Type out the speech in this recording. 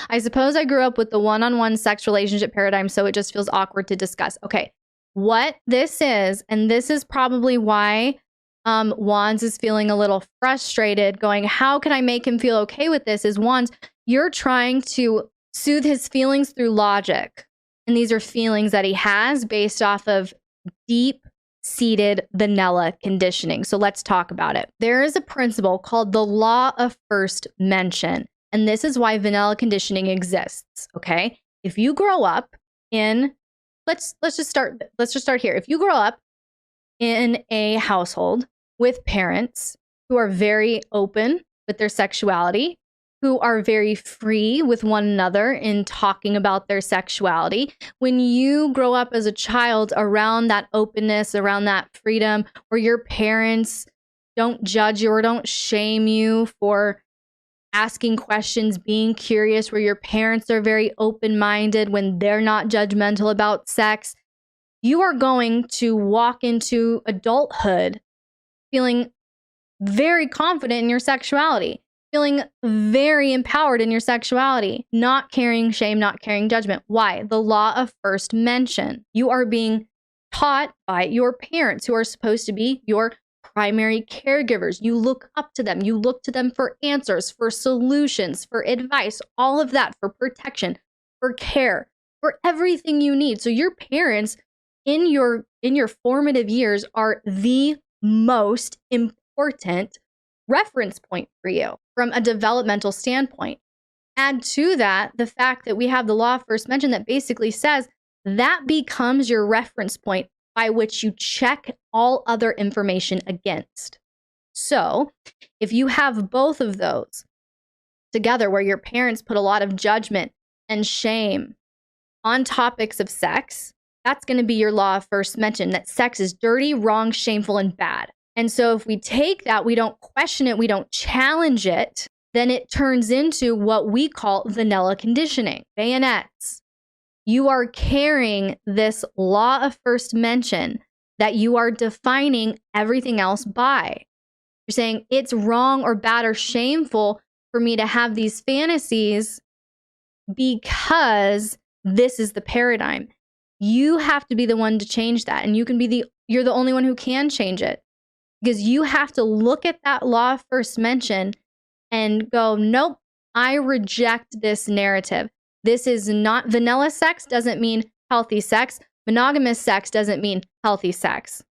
I suppose I grew up with the one-on-one sex relationship paradigm, so it just feels awkward to discuss. Okay, what this is, and this is probably why Wands is feeling a little frustrated, going, how can I make him feel okay with this? Is Wands, you're trying to soothe his feelings through logic. And these are feelings that he has based off of deep-seated vanilla conditioning. So let's talk about it. There is a principle called the law of first mention. And this is why vanilla conditioning exists, okay? If you grow up in, let's just start here. If you grow up in a household with parents who are very open with their sexuality, who are very free with one another in talking about their sexuality. When you grow up as a child around that openness, around that freedom, where your parents don't judge you or don't shame you for asking questions, being curious, where your parents are very open-minded when they're not judgmental about sex, you are going to walk into adulthood feeling very confident in your sexuality, feeling very empowered in your sexuality, not carrying shame, not carrying judgment. Why? The law of first mention. You are being taught by your parents, who are supposed to be your primary caregivers. You look up to them. You look to them for answers, for solutions, for advice, all of that, for protection, for care, for everything you need. So your parents in your formative years are the most important reference point for you from a developmental standpoint. Add to that the fact that we have the law of first mention that basically says that becomes your reference point by which you check all other information against. So if you have both of those together, where your parents put a lot of judgment and shame on topics of sex, that's going to be your law of first mention, that sex is dirty, wrong, shameful, and bad. And so if we take that, we don't question it, we don't challenge it, then it turns into what we call vanilla conditioning, bayonets. You are carrying this law of first mention that you are defining everything else by. You're saying it's wrong or bad or shameful for me to have these fantasies because this is the paradigm. You have to be the one to change that. And you're the only one who can change it, because you have to look at that law of first mention and go, nope, I reject this narrative. This is not, vanilla sex doesn't mean healthy sex. Monogamous sex doesn't mean healthy sex.